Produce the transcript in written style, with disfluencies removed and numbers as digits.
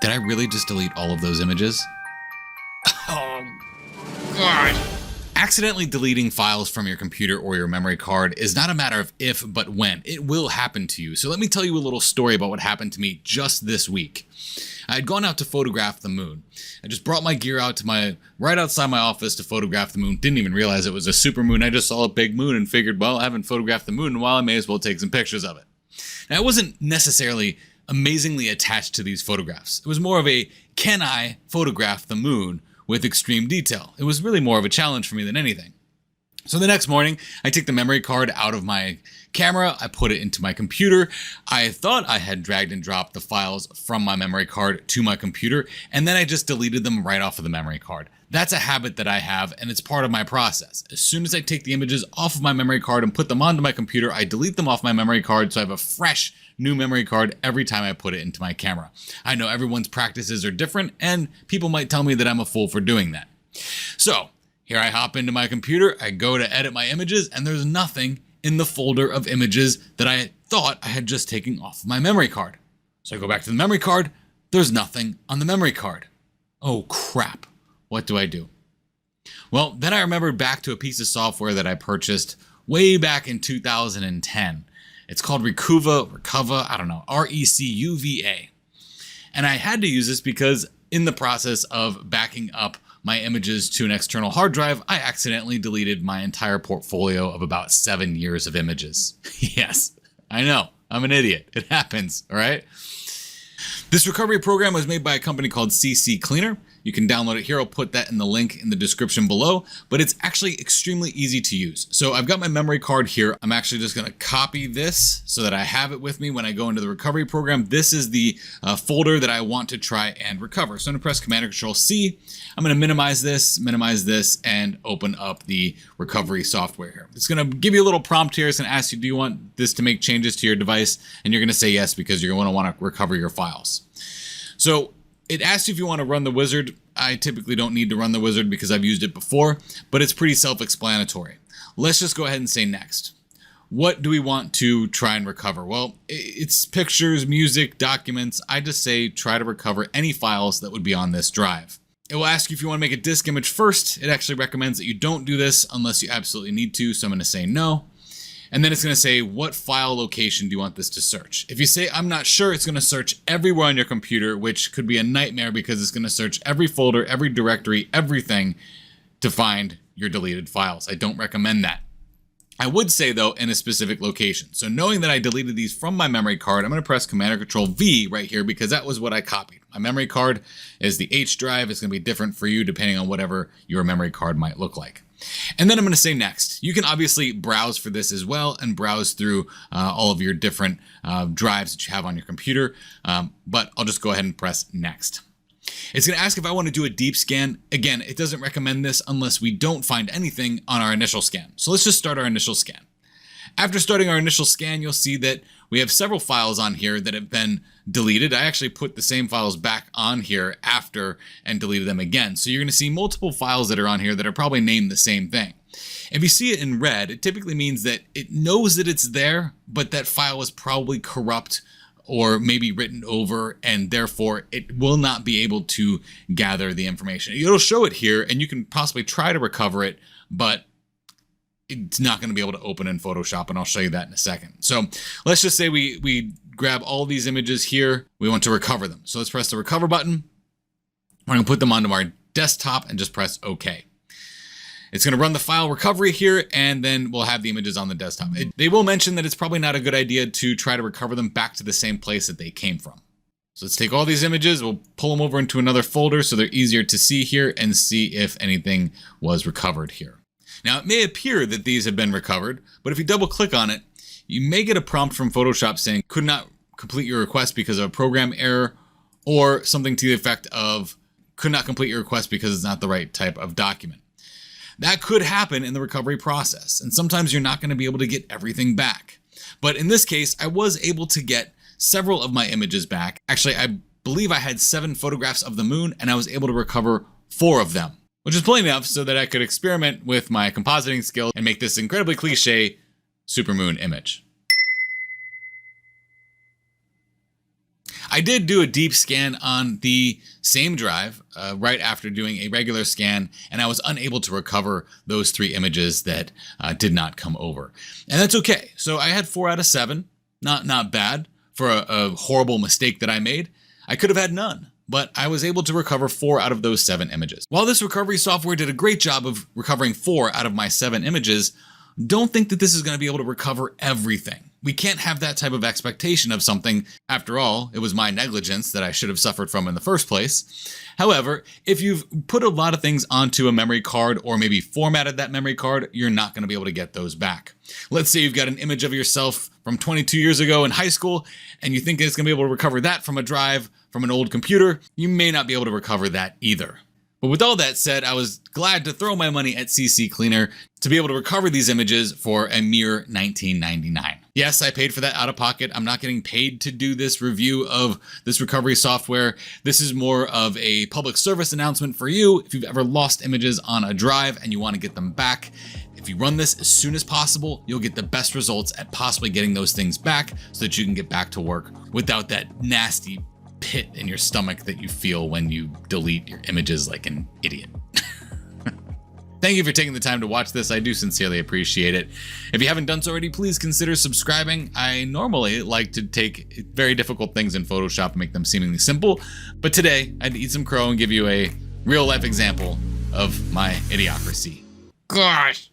Did I really just delete all of those images? Oh, God. Accidentally deleting files from your computer or your memory card is not a matter of if, but when. It will happen to you. So let me tell you a little story about what happened to me just this week. I had gone out to photograph the moon. I just brought my gear out to right outside my office to photograph the moon. Didn't even realize it was a supermoon. I just saw a big moon and figured, well, I haven't photographed the moon in a while. I may as well take some pictures of it. Now, I wasn't necessarily amazingly attached to these photographs. It was more of a, can I photograph the moon with extreme detail? It was really more of a challenge for me than anything. So the next morning, I take the memory card out of my camera, I put it into my computer. I thought I had dragged and dropped the files from my memory card to my computer, and then I just deleted them right off of the memory card. That's a habit that I have, and it's part of my process. As soon as I take the images off of my memory card and put them onto my computer, I delete them off my memory card so I have a fresh new memory card every time I put it into my camera. I know everyone's practices are different, and people might tell me that I'm a fool for doing that. So here I hop into my computer, I go to edit my images, and there's nothing in the folder of images that I thought I had just taken off my memory card. So I go back to the memory card, there's nothing on the memory card. Oh crap, what do I do? Well, then I remembered back to a piece of software that I purchased way back in 2010. It's called Recuva, I don't know, R-E-C-U-V-A. And I had to use this because in the process of backing up my images to an external hard drive, I accidentally deleted my entire portfolio of about 7 years of images. Yes, I know, I'm an idiot. It happens, all right? This recovery program was made by a company called CC Cleaner. You can download it here. I'll put that in the link in the description below, but it's actually extremely easy to use. So I've got my memory card here. I'm actually just going to copy this so that I have it with me when I go into the recovery program. This is the folder that I want to try and recover. So I'm going to press Command or Control C. I'm going to minimize this, and open up the recovery software here. It's going to give you a little prompt here. It's going to ask you, do you want this to make changes to your device? And you're going to say yes, because you're going to want to recover your files. So it asks you if you want to run the wizard. I typically don't need to run the wizard because I've used it before, but it's pretty self-explanatory. Let's just go ahead and say next. What do we want to try and recover? Well, it's pictures, music, documents. I just say try to recover any files that would be on this drive. It will ask you if you want to make a disk image first. It actually recommends that you don't do this unless you absolutely need to, so I'm going to say no. And then it's going to say, what file location do you want this to search? If you say, I'm not sure, it's going to search everywhere on your computer, which could be a nightmare because it's going to search every folder, every directory, everything to find your deleted files. I don't recommend that. I would say, though, in a specific location. So knowing that I deleted these from my memory card, I'm going to press Command or Control V right here because that was what I copied. My memory card is the H drive. It's going to be different for you depending on whatever your memory card might look like. And then I'm going to say next. You can obviously browse for this as well and browse through all of your different drives that you have on your computer, but I'll just go ahead and press next. It's going to ask if I want to do a deep scan. Again, it doesn't recommend this unless we don't find anything on our initial scan. So let's just start our initial scan. After starting our initial scan, you'll see that we have several files on here that have been deleted. I actually put the same files back on here after and deleted them again. So you're going to see multiple files that are on here that are probably named the same thing. If you see it in red, it typically means that it knows that it's there, but that file is probably corrupt or maybe written over, and therefore it will not be able to gather the information. It'll show it here, and you can possibly try to recover it, but it's not going to be able to open in Photoshop, and I'll show you that in a second. So let's just say we grab all these images here. We want to recover them. So let's press the recover button. We're going to put them onto our desktop and just press OK. It's going to run the file recovery here, and then we'll have the images on the desktop. They will mention that it's probably not a good idea to try to recover them back to the same place that they came from. So let's take all these images, we'll pull them over into another folder so they're easier to see here and see if anything was recovered here. Now, it may appear that these have been recovered, but if you double click on it, you may get a prompt from Photoshop saying could not complete your request because of a program error, or something to the effect of could not complete your request because it's not the right type of document. That could happen in the recovery process, and sometimes you're not going to be able to get everything back. But in this case, I was able to get several of my images back. Actually, I believe I had 7 photographs of the moon, and I was able to recover 4 of them, which is plenty enough so that I could experiment with my compositing skill and make this incredibly cliche supermoon image. I did do a deep scan on the same drive right after doing a regular scan, and I was unable to recover those 3 images that did not come over. And that's okay. So I had 4 out of 7. Not bad for a horrible mistake that I made. I could have had none, but I was able to recover 4 out of those 7 images. While this recovery software did a great job of recovering 4 out of my 7 images, don't think that this is going to be able to recover everything. We can't have that type of expectation of something. After all, it was my negligence that I should have suffered from in the first place. However, if you've put a lot of things onto a memory card or maybe formatted that memory card, you're not going to be able to get those back. Let's say you've got an image of yourself from 22 years ago in high school, and you think it's going to be able to recover that from a drive from an old computer. You may not be able to recover that either. But with all that said, I was glad to throw my money at CC Cleaner to be able to recover these images for a mere $19.99. Yes, I paid for that out of pocket. I'm not getting paid to do this review of this recovery software. This is more of a public service announcement for you. If you've ever lost images on a drive and you want to get them back, if you run this as soon as possible, you'll get the best results at possibly getting those things back so that you can get back to work without that nasty pit in your stomach that you feel when you delete your images like an idiot. Thank you for taking the time to watch this. I do sincerely appreciate it. If you haven't done so already, please consider subscribing. I normally like to take very difficult things in Photoshop and make them seemingly simple, but today I had to eat some crow and give you a real life example of my idiocracy. Gosh.